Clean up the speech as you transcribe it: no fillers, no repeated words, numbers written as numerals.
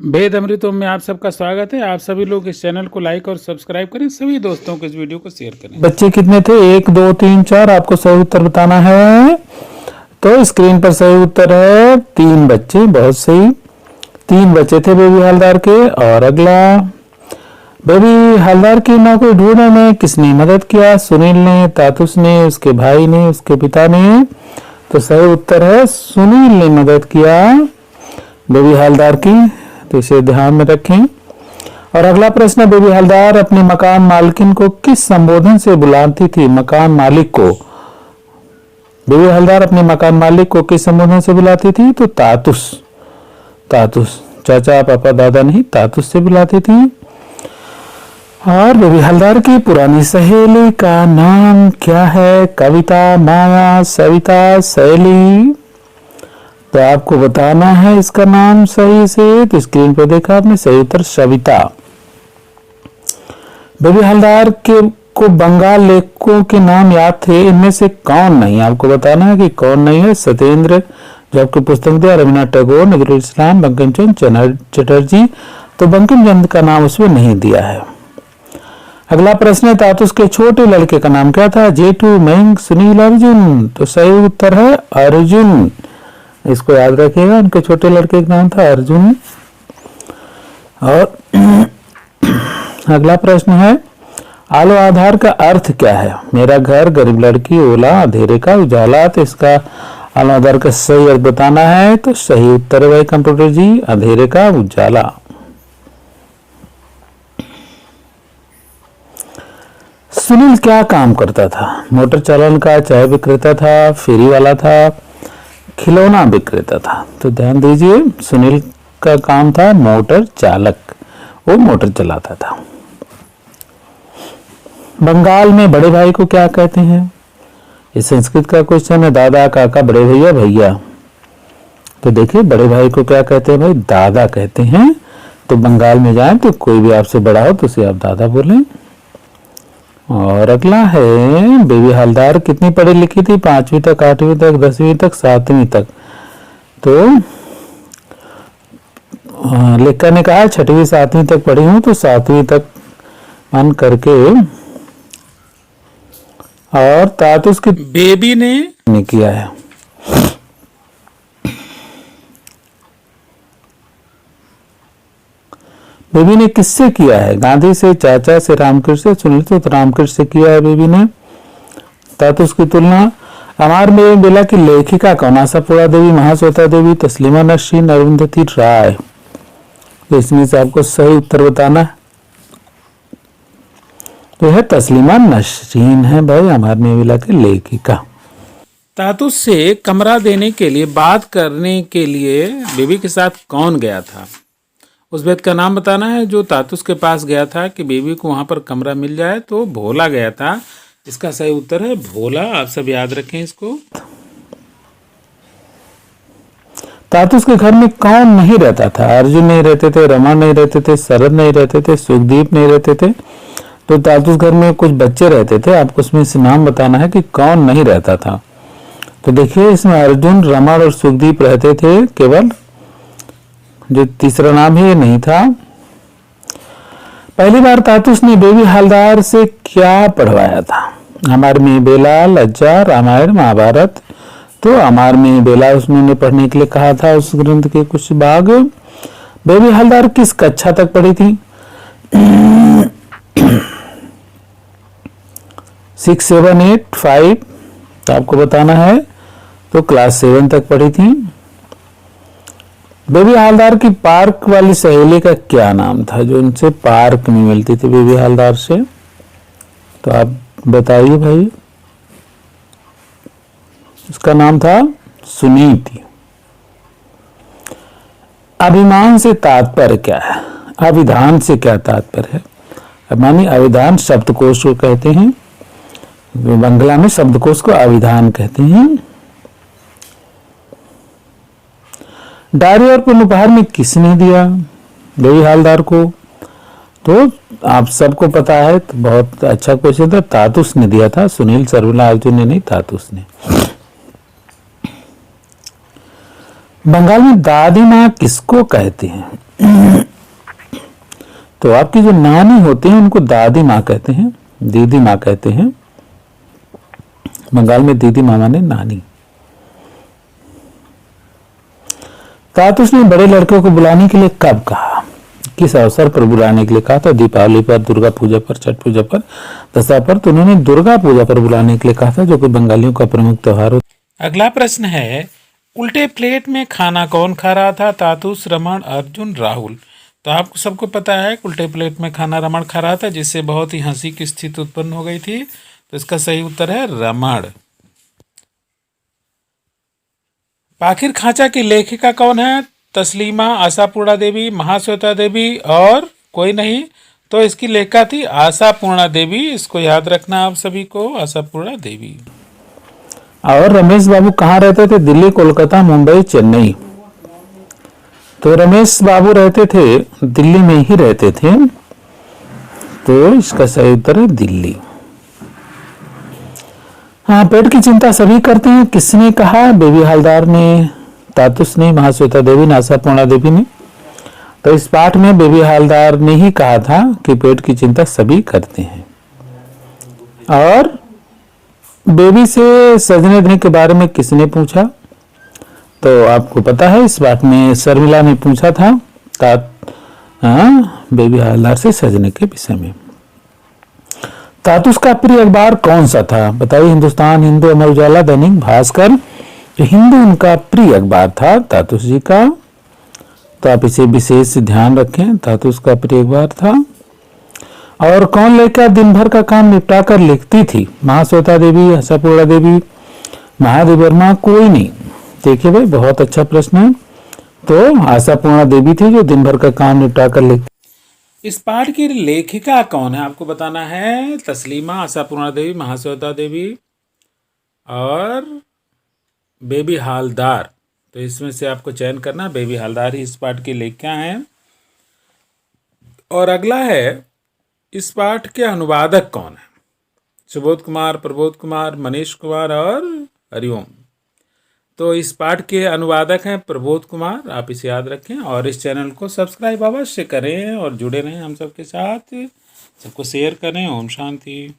वेद अमृतों में आप सबका स्वागत है। आप सभी लोग इस चैनल को लाइक और सब्सक्राइब करें, सभी दोस्तों को इस वीडियो को शेयर करें। बच्चे कितने थे? 1 2 3 4। आपको सही उत्तर बताना है। तो स्क्रीन पर सही उत्तर है 3 बच्चे। बहुत सही, 3 बच्चे थे बेबी हलदार के। और अगला, बेबी हलदार की मां को ढूंढने में किसने मदद किया? सुनील ने, तातुस ने, उसके भाई ने, उसके पिता ने। तो सही उत्तर है सुनील ने मदद किया बेबी हलदार की। तो इसे ध्यान में रखें। और अगला प्रश्न, बेबी हलदार अपने मकान मालकिन को किस संबोधन से बुलाती थी? मकान मालिक को बेबी हलदार अपने मकान मालिक को किस संबोधन से बुलाती थी? तो तातुस, तातुस, चाचा पापा दादा नहीं, तातुस से बुलाती थी। और बेबी हलदार की पुरानी सहेली का नाम क्या है? कविता, माया, सविता, सहेली। तो आपको बताना है इसका नाम सही से। तो स्क्रीन पर देखा आपने, सही उत्तर सविता। बेबी हलदार के को बंगाल लेखकों के नाम याद थे, इनमें से कौन नहीं? आपको बताना है कि कौन नहीं है। सत्येंद्र, जो आपकी पुस्तक दिया, रवीन्द्रनाथ टैगोर, नजरुल इस्लाम, बंकिम चंद्र चटर्जी। तो बंकिम चंद्र का नाम उसमें नहीं दिया है। अगला प्रश्न है, तातुस के छोटे लड़के का नाम क्या था? जेठू, मयंक, सुनील, अर्जुन। तो सही उत्तर है अर्जुन। इसको याद रखिएगा, उनके छोटे लड़के का नाम था अर्जुन। और अगला प्रश्न है, आलो आधार का अर्थ क्या है? मेरा घर, गरीब लड़की, ओला, अंधेरे का उजाला। तो इसका आलो आधार का सही अर्थ बताना है। तो सही उत्तर है भाई कंप्यूटर जी, अंधेरे का उजाला। सुनील क्या काम करता था? मोटर चालन का, चाय विक्रेता था, फेरी वाला था, खिलौना विक्रेता था। तो ध्यान दीजिए, सुनील का काम था मोटर चालक, वो मोटर चलाता था। बंगाल में बड़े भाई को क्या कहते हैं? ये संस्कृत का क्वेश्चन है। दादा, काका, बड़े भैया, भैया। तो देखिए, बड़े भाई को क्या कहते हैं भाई? दादा कहते हैं। तो बंगाल में जाएं तो कोई भी आपसे बड़ा हो तो उसे आप दादा बोलें। और अगला है, बेबी हलदार कितनी पढ़ी लिखी थी? 5वीं तक, 8वीं तक, 10वीं तक, 7वीं तक। तो लेखक ने कहा 6वीं 7वीं तक पढ़ी हूं, तो 7वीं तक मान करके। और तातुस की बेबी ने किया है। बेबी ने किससे किया है? गांधी से, चाचा से, रामकृष्ण से, सुनील से। तो रामकृष्ण से किया है बेबी ने। तातुस की तुलना, अमर में बेला की लेखिका कौन? आशापुरा देवी, महाश्वेता देवी, तस्लीमा नसरीन, अरुंधति राय। तो इसमें से आपको सही उत्तर बताना है। तो यह तस्लीमा नसरीन है भाई, अमर में बेला की लेखिका। तातुस से कमरा देने के लिए, बात करने के लिए बेबी के साथ कौन गया था? उस व्यक्ति का नाम बताना है जो तातुस के पास गया था कि बेबी को वहां पर कमरा मिल जाए। तो भोला गया था। इसका सही उत्तर है भोला। आप सब याद रखें इसको। तातुस के घर में कौन नहीं रहता था? अर्जुन नहीं रहते थे, रमन नहीं रहते थे, शरद नहीं रहते थे, सुखदीप नहीं रहते थे। तो तातुस घर में कुछ बच्चे रहते थे, आपको उसमें से नाम बताना है कि कौन नहीं रहता था। तो देखिए, इसमें अर्जुन, रमन और सुखदीप रहते थे केवल, जो तीसरा नाम है ये नहीं था। पहली बार तातुस ने बेबी हलदार से क्या पढ़वाया था? अमर में बेला, लज्जा, रामायण, महाभारत। तो अमर में बेला उसने पढ़ने के लिए कहा था, उस ग्रंथ के कुछ भाग। बेबी हलदार किस कक्षा तक पढ़ी थी? 6, 7, 8, 5। तो आपको बताना है। तो क्लास 7 तक पढ़ी थी। बेबी हलदार की पार्क वाली सहेली का क्या नाम था, जो उनसे पार्क में मिलती थी बेबी हलदार से? तो आप बताइए भाई। उसका नाम था सुनीति। अभिमान से तात्पर्य क्या है? अभिधान से क्या तात्पर्य है? मानी अभिधान शब्दकोश को कहते हैं। बंगला में शब्दकोश को अभिधान कहते हैं। डायरी और पेन उपहार में किसने दिया बेबी हलदार को? तो आप सबको पता है, तो बहुत अच्छा क्वेश्चन था। तातुस ने दिया था, सुनील, सरवला, अर्जुन ने नहीं, तातुस ने। बंगाल में दादी माँ किसको कहते हैं? तो आपकी जो नानी होती है उनको दादी माँ कहते हैं, दीदी माँ कहते हैं। बंगाल में दीदी माँ माने नानी। तातुस ने बड़े लड़के को बुलाने के लिए कब कहा? किस अवसर पर बुलाने के लिए कहा था? दीपावली पर, दुर्गा पूजा पर, छठ पूजा पर, दशहरा पर। तो उन्होंने दुर्गा पूजा पर बुलाने के लिए कहा था, जो कि बंगालियों का प्रमुख त्योहार होता है। अगला प्रश्न है, उल्टे प्लेट में खाना कौन खा रहा था? तातुस, रमण, अर्जुन, राहुल। तो आपको सबको पता है उल्टे प्लेट में खाना रमण खा रहा था, जिससे बहुत ही हंसी की स्थिति उत्पन्न हो गई थी। तो इसका सही उत्तर है रमण। पाखिर खांचा की लेखिका कौन है? तस्लीमा, आशापूर्णा देवी, महाश्वेता देवी और कोई नहीं। तो इसकी लेखिका थी आशापूर्णा देवी। इसको याद रखना आप सभी को, आशापूर्णा देवी। और रमेश बाबू कहाँ रहते थे? दिल्ली, कोलकाता, मुंबई, चेन्नई। तो रमेश बाबू रहते थे दिल्ली में ही रहते थे। तो इसका सही उत्तर है दिल्ली। हाँ, पेट की चिंता सभी करते हैं, किसने कहा? बेबी हलदार ने, तातुस ने, महाश्वेता देवी ने, आशापूर्णा देवी ने। तो इस पाठ में बेबी हलदार ने ही कहा था कि पेट की चिंता सभी करते हैं। और बेबी से सजने धने के बारे में किसने पूछा? तो आपको पता है इस बात में शर्मिला ने पूछा था बेबी हलदार से सजने के विषय में। तातुस का प्रिय अखबार कौन सा था? बताइए। हिंदुस्तान, हिंदू, अमर उजाला, दैनिक भास्कर। तो हिंदू उनका प्रिय अखबार था तातुस जी का। तो आप इसे विशेष ध्यान रखें, तातुस का प्रिय अखबार था। और कौन लेकर दिन भर का काम निपटा कर लिखती थी? महाश्वेता देवी, आशापूर्णा देवी, महादेवी वर्मा, कोई नहीं। देखिए भाई, बहुत अच्छा प्रश्न है। तो आशापूर्णा देवी थी जो दिन भर का काम निपटा कर लिखती। इस पाठ की लेखिका कौन है? आपको बताना है। तस्लीमा, आशापूर्णा देवी, महाश्वेता देवी और बेबी हालदार। तो इसमें से आपको चयन करना, बेबी हालदार ही इस पाठ की लेखिका हैं। और अगला है, इस पाठ के अनुवादक कौन है? सुबोध कुमार, प्रबोध कुमार, मनीष कुमार और हरिओम। तो इस पाठ के अनुवादक हैं प्रबोध कुमार। आप इसे याद रखें और इस चैनल को सब्सक्राइब अवश्य करें और जुड़े रहें हम सबके साथ। सबको शेयर करें। ओम शांति।